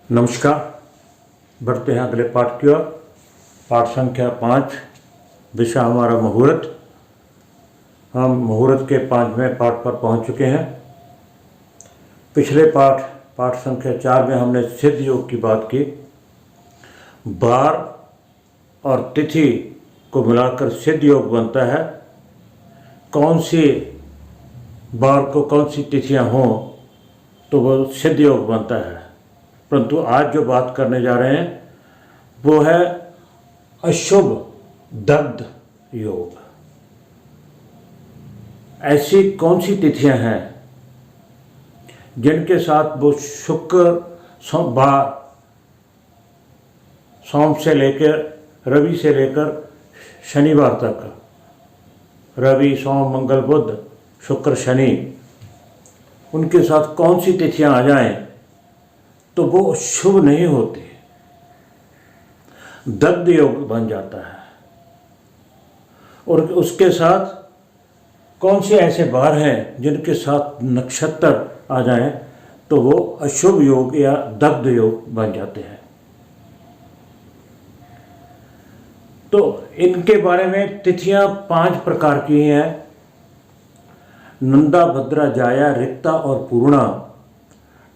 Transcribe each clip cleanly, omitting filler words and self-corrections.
नमस्कार। बढ़ते हैं अगले पाठ की ओर। पाठ संख्या 5, विषय हमारा मुहूर्त। हम मुहूर्त के 5वें पाठ पर पहुंच चुके हैं। पिछले पाठ संख्या 4 में हमने सिद्ध योग की बात की। बार और तिथि को मिलाकर सिद्ध योग बनता है। कौन सी बार को कौन सी तिथियां हों तो वो सिद्ध योग बनता है। परंतु आज जो बात करने जा रहे हैं वो है अशुभ दग्ध योग। ऐसी कौन सी तिथियां हैं जिनके साथ वो शुक्र सोम से लेकर रवि से लेकर शनिवार तक, रवि सोम मंगल बुध शुक्र शनि, उनके साथ कौन सी तिथियां आ जाएं तो वो शुभ नहीं होती, दग्ध योग बन जाता है। और उसके साथ कौन से ऐसे बार हैं जिनके साथ नक्षत्र आ जाएं तो वो अशुभ योग या दग्ध योग बन जाते हैं। तो इनके बारे में तिथियां 5 प्रकार की हैं। नंदा, भद्रा, जाया, रिक्ता और पूर्णा।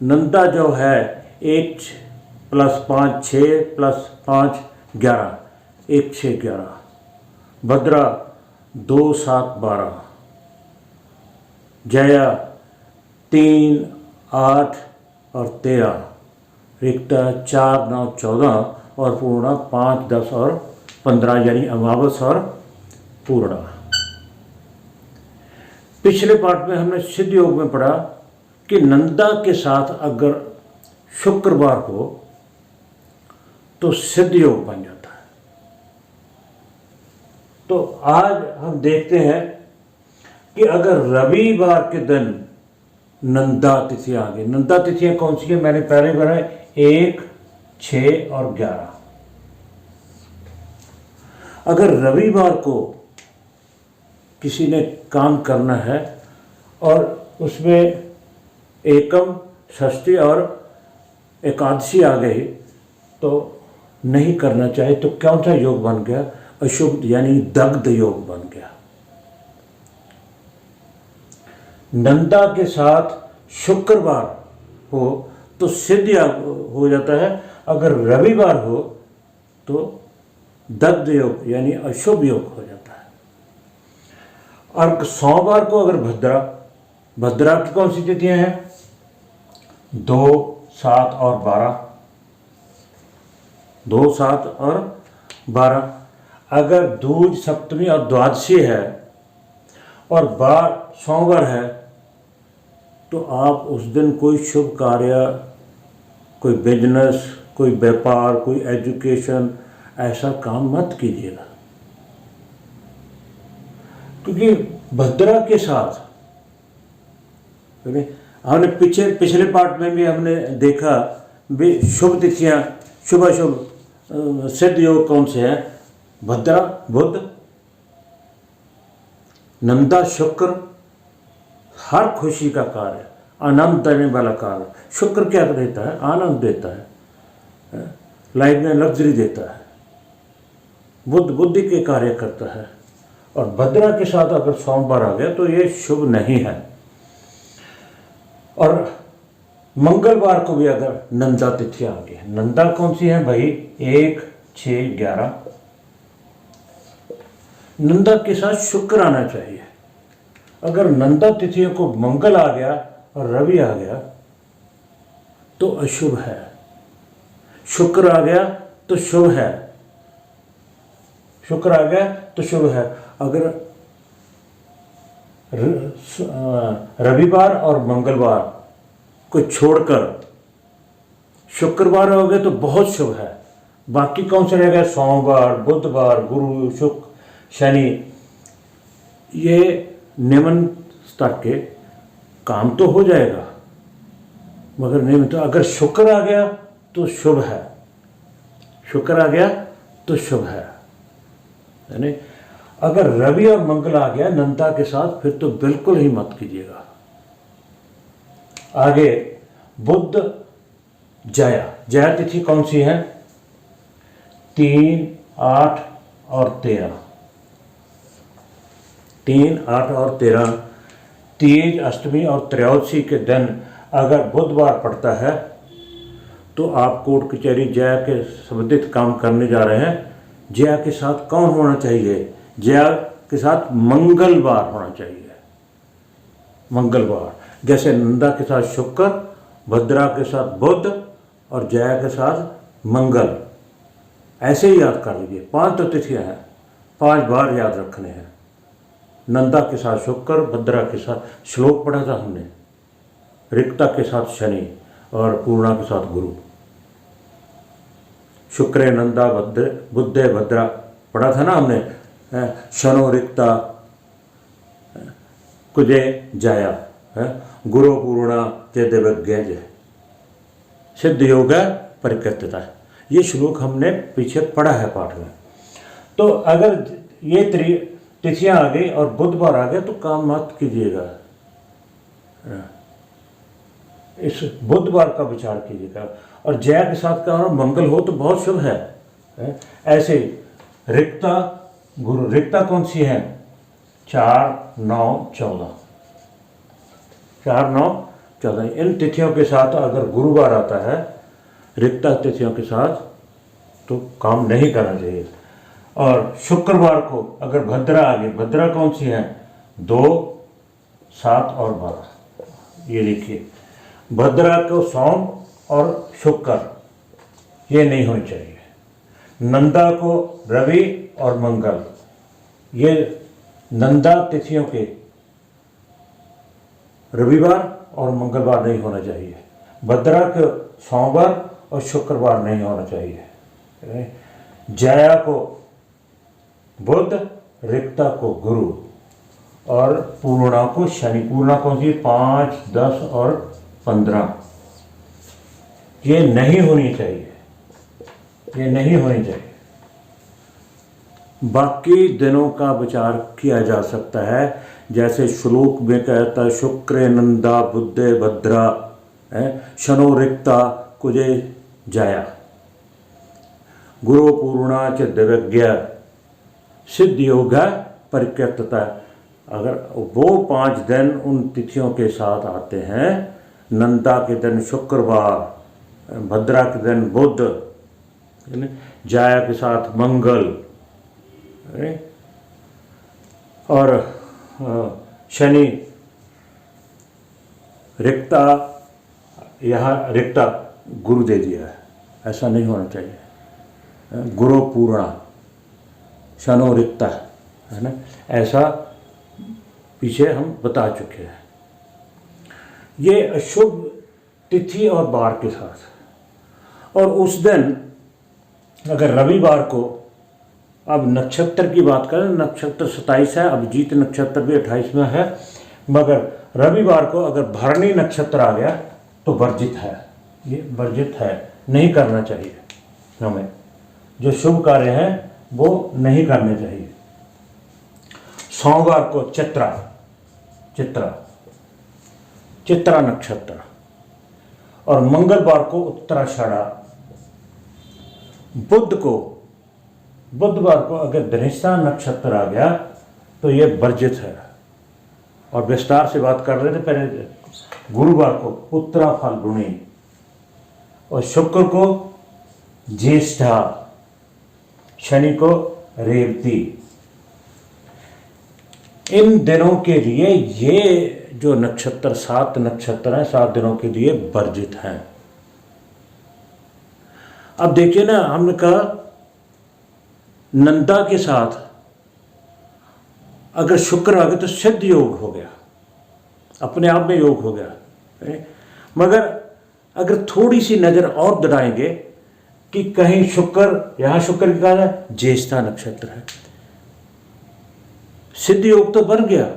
नंदा जो है 1 + 5 6 + 5 11, 1 6 11। भद्रा 2 7 12। जया 3 8 और 13। रिक्ता 4 9 14 और पूर्णा 5 10 और 15, यानी अमावस और पूर्णा। पिछले पाठ में हमने सिद्ध योग में पढ़ा कि नंदा के साथ अगर शुक्रवार हो तो सिद्ध योग बन जाता है। तो आज हम देखते हैं कि अगर रविवार के दिन नंदा तिथि आ गई। नंदा तिथियां कौन सी है मैंने पहले बताया, 1 6 और 11। अगर रविवार को किसी ने काम करना है और उसमें एकम, षष्ठी और एकादशी आ गई तो नहीं करना चाहिए। तो कौन सा योग बन गया? अशुभ यानी दग्ध योग बन गया। नंदा के साथ शुक्रवार हो तो सिद्ध हो जाता है। अगर रविवार हो तो दग्ध योग यानी अशुभ योग हो जाता है। और सोमवार को अगर भद्रा की कौन सी तिथियां हैं? 2 7 और 12। 2 7 और 12। अगर दूज, सप्तमी और द्वादशी है और बार सोमवार है तो आप उस दिन कोई शुभ कार्य, कोई बिजनेस, कोई व्यापार, कोई एजुकेशन, ऐसा काम मत कीजिएगा। क्योंकि भद्रा के साथ हमने पिछले पार्ट में भी हमने देखा भी शुभ तिथियां, शुभ अशुभ सिद्ध योग कौन से हैं? भद्रा बुध, नंदा शुक्र, हर खुशी का कार्य, आनंद देने वाला कार्य। शुक्र क्या देता है? आनंद देता है, लाइफ में लग्जरी देता है। बुध बुद्धि के कार्य करता है। और भद्रा के साथ अगर सोमवार आ गया तो ये शुभ नहीं है। और मंगलवार को भी अगर नंदा तिथि आ गई, नंदा कौन सी है भाई? 1 6 11। नंदा के साथ शुक्र आना चाहिए। अगर नंदा तिथियों को मंगल आ गया और रवि आ गया तो अशुभ है। शुक्र आ गया तो शुभ है। शुक्र आ गया तो शुभ है। अगर रविवार और मंगलवार को छोड़कर शुक्रवार हो गए तो बहुत शुभ है। बाकी कौन से रह गए? सोमवार, बुधवार, गुरु, शुक्र, शनि, ये निम्न स्तर के काम तो हो जाएगा मगर निम्न। तो अगर शुक्र आ गया तो शुभ है। शुक्र आ गया तो शुभ है। यानी अगर रवि और मंगल आ गया नंदा के साथ फिर तो बिल्कुल ही मत कीजिएगा। आगे बुध जया। जया तिथि कौन सी है? 3, 8 और 13। 3, 8 और 13 तीज, अष्टमी और त्रयोदशी के दिन अगर बुधवार पड़ता है तो आप कोर्ट कचहरी जया के संबंधित काम करने जा रहे हैं। जया के साथ कौन होना चाहिए? जया के साथ मंगलवार होना चाहिए। मंगलवार, जैसे नंदा के साथ शुक्र, भद्रा के साथ बुध और जया के साथ मंगल। ऐसे ही याद कर लीजिए। 5 तो तिथियाँ हैं, 5 बार याद रखने हैं। नंदा के साथ शुक्र, भद्रा के साथ श्लोक पढ़ा था हमने, रिक्ता के साथ शनि और पूर्णा के साथ गुरु। शुक्रे नंदा बुद्धे भद्रा पढ़ा था ना हमने। शनो रिक्ता कुजे जाया, गुरु पूर्णा ते देवज्ञ सिद्ध योग परिकृतता। ये श्लोक हमने पीछे पढ़ा है पाठ में। तो अगर ये तिथियां आ गई और बुधवार आ गए तो काम मत कीजिएगा, इस बुधवार का विचार कीजिएगा। और जया के साथ का मंगल हो तो बहुत शुभ है। ऐसे रिक्ता गुरु, रिक्ता कौन सी है? 4, 9, 14। 4, 9, 14 इन तिथियों के साथ अगर गुरुवार आता है रिक्ता तिथियों के साथ तो काम नहीं करना चाहिए। और शुक्रवार को अगर भद्रा आ गई, भद्रा कौन सी है? 2, 7 और 12। ये देखिए, भद्रा को सोम और शुक्र ये नहीं होनी चाहिए। नंदा को रवि और मंगल, ये नंदा तिथियों के रविवार और मंगलवार नहीं होना चाहिए। भद्रा के सोमवार और शुक्रवार नहीं होना चाहिए। जया को बुध, रिक्ता को गुरु और पूर्णा को शनि। पूर्णा कौन सी? 5, 10 और 15। ये नहीं होनी चाहिए, ये नहीं होनी चाहिए। बाकी दिनों का विचार किया जा सकता है, जैसे श्लोक में कहता है शुक्र नंदा बुद्धे भद्रा शनो रिक्ता कुजे जाया, गुरु पूर्णा च दिव्यज्ञ सिद्ध योग परिकृतता। अगर वो 5 दिन उन तिथियों के साथ आते हैं, नंदा के दिन शुक्रवार, भद्रा के दिन बुध, जाया के साथ मंगल और शनि, रिक्ता, यहाँ रिक्ता गुरु दे दिया है, ऐसा नहीं होना चाहिए। गुरु पूर्णा शनो रिक्ता है ना, ऐसा पीछे हम बता चुके हैं। ये अशुभ तिथि और बार के साथ। और उस दिन अगर रविवार को, अब नक्षत्र की बात करें, नक्षत्र 27 है, अभिजीत नक्षत्र भी 28 में है, मगर रविवार को अगर भरणी नक्षत्र आ गया तो वर्जित है, ये वर्जित है, नहीं करना चाहिए। हमें जो शुभ कार्य हैं वो नहीं करने चाहिए। सोमवार को चित्रा नक्षत्र और मंगलवार को उत्तराषाढ़ा। बुधवार को अगर धनिष्ठा नक्षत्र आ गया तो ये वर्जित है। और विस्तार से बात कर रहे थे पहले। गुरुवार को उत्तरा फाल्गुनी और शुक्र को ज्येष्ठा, शनि को रेवती। इन दिनों के लिए ये जो नक्षत्र 7 नक्षत्र हैं, 7 दिनों के लिए वर्जित हैं। अब देखिए ना, हमने कहा नंदा के साथ अगर शुक्र आ गया तो सिद्ध योग हो गया, अपने आप में योग हो गया। मगर अगर थोड़ी सी नजर और दौड़ाएंगे कि कहीं शुक्र, यहां शुक्र की कहा है ज्येष्ठा नक्षत्र है, सिद्ध योग तो बन गया।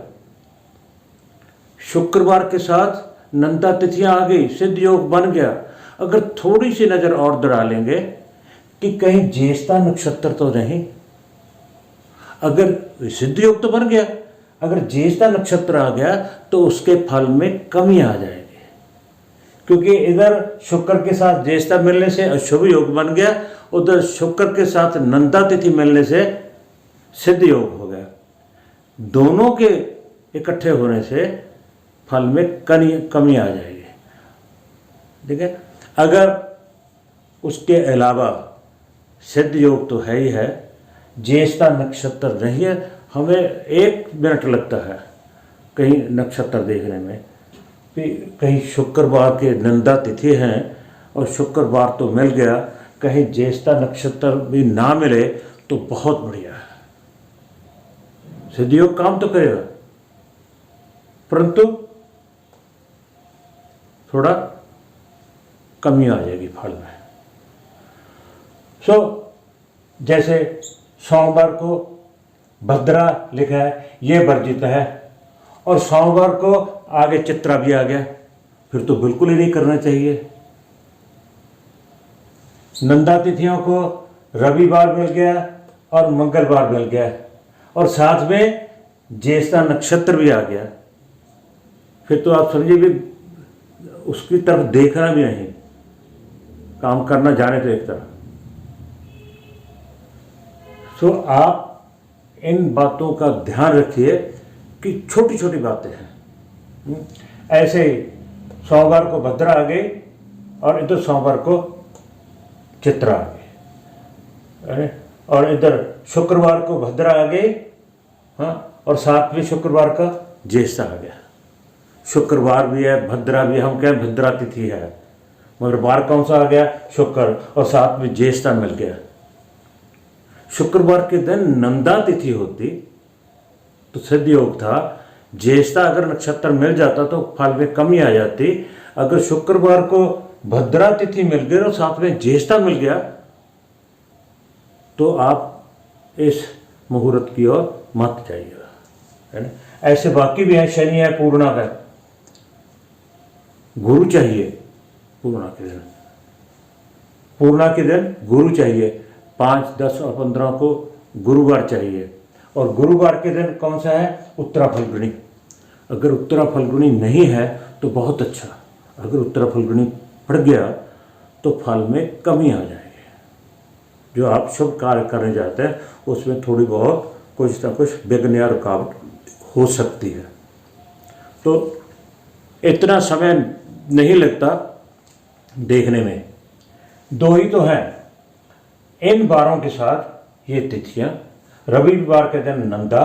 शुक्रवार के साथ नंदा तिथियां आ गई, सिद्ध योग बन गया। अगर थोड़ी सी नजर और दौड़ा लेंगे कि कहीं ज्येष्ठा नक्षत्र तो नहीं, अगर सिद्ध योग तो बन गया, अगर ज्येष्ठा नक्षत्र आ गया तो उसके फल में कमी आ जाएगी। क्योंकि इधर शुक्र के साथ ज्येष्ठा मिलने से अशुभ योग बन गया, उधर शुक्र के साथ नंदा तिथि मिलने से सिद्ध योग हो गया। दोनों के इकट्ठे होने से फल में कमी आ जाएगी। ठीक है। अगर उसके अलावा सिद्ध योग तो है ही है, ज्येष्ठा नक्षत्र नहीं है, हमें 1 मिनट लगता है कहीं नक्षत्र देखने में, कहीं शुक्रवार के नंदा तिथि हैं और शुक्रवार तो मिल गया, कहीं ज्येष्ठा नक्षत्र भी ना मिले तो बहुत बढ़िया है, सिद्ध योग काम तो करेगा, परंतु थोड़ा कमी आ जाएगी फल में। जैसे सोमवार को भद्रा लिखा है, ये वर्जित है, और सोमवार को आगे चित्रा भी आ गया, फिर तो बिल्कुल ही नहीं करना चाहिए। नंदा तिथियों को रविवार मिल गया और मंगलवार मिल गया, और साथ में ज्येष्ठा नक्षत्र भी आ गया, फिर तो आप समझिए भी उसकी तरफ देखना भी नहीं, काम करना जाने तो एक तरफ। आप इन बातों का ध्यान रखिए कि छोटी छोटी बातें हैं। ऐसे ही सोमवार को भद्रा आ गई और इधर सोमवार को चित्रा आ गई, और इधर शुक्रवार को भद्रा आ गई, हाँ, और साथ में शुक्रवार का ज्येष्ठा आ गया। शुक्रवार भी है, भद्रा भी है, हम कहें भद्रा तिथि है, मगर वार कौन सा आ गया? शुक्र, और साथ में ज्येष्ठा मिल गया। शुक्रवार के दिन नंदा तिथि होती तो सिद्ध योग था, ज्येष्ठा अगर नक्षत्र मिल जाता तो फल में कमी आ जाती। अगर शुक्रवार को भद्रा तिथि मिल गई और साथ में ज्येष्ठा मिल गया तो आप इस मुहूर्त की ओर मत जाइएगा, है ना। ऐसे बाकी भी है, शनि है, पूर्णा है, गुरु चाहिए पूर्णा के दिन, पूर्णा के दिन गुरु चाहिए, 5, 10 और 15 को गुरुवार चाहिए, और गुरुवार के दिन कौन सा है? उत्तरा फल्गुनी। अगर उत्तरा फल्गुनी नहीं है तो बहुत अच्छा, अगर उत्तरा फल्गुनी पड़ गया तो फल में कमी आ जाएगी। जो आप शुभ कार्य करने जाते हैं उसमें थोड़ी बहुत कुछ ना कुछ विघ्न या रुकावट हो सकती है। तो इतना समय नहीं लगता देखने में, 2 ही तो हैं। इन वारों के साथ ये तिथियां, रविवार के दिन नंदा,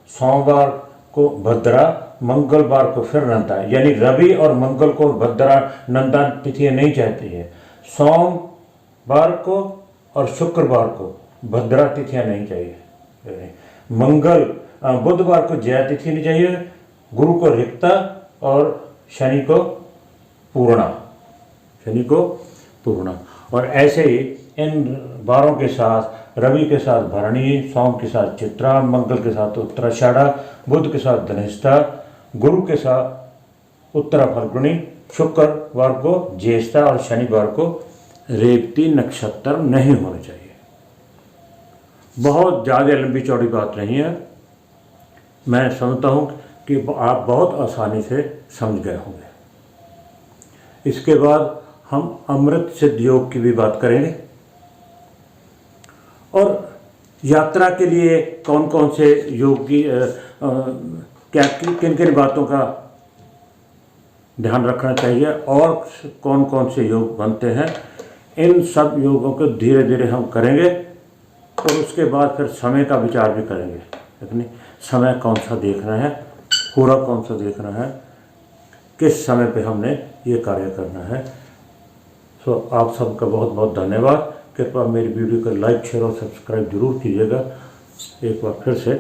सोमवार को भद्रा, मंगलवार को फिर नंदा, यानी रवि और मंगल को भद्रा नंदा तिथियां नहीं चाहती है। सोमवार को और शुक्रवार को भद्रा तिथियां नहीं चाहिए, बुधवार को जया तिथि नहीं चाहिए, गुरु को रिक्ता और शनि को पूर्णा, और ऐसे ही इन वारों के साथ रवि के साथ भरणी, सोम के साथ चित्रा, मंगल के साथ उत्तराषाढ़ा, बुध के साथ धनिष्ठा, गुरु के साथ उत्तरा फल्गुनी, शुक्रवार को ज्येष्ठा और शनिवार को रेवती नक्षत्र नहीं होने चाहिए। बहुत ज़्यादा लंबी चौड़ी बात नहीं है, मैं समझता हूँ कि आप बहुत आसानी से समझ गए होंगे। इसके बाद हम अमृत सिद्ध योग की भी बात करेंगे, और यात्रा के लिए कौन कौन से योग की किन किन बातों का ध्यान रखना चाहिए और कौन कौन से योग बनते हैं, इन सब योगों को धीरे धीरे हम करेंगे। और उसके बाद फिर समय का विचार भी करेंगे, लेकिन समय कौन सा देखना है, पूरा कौन सा देखना है, किस समय पे हमने ये कार्य करना है। सो आप सबका बहुत बहुत धन्यवाद। कृपया मेरी वीडियो को लाइक, शेयर और सब्सक्राइब जरूर कीजिएगा। एक बार फिर से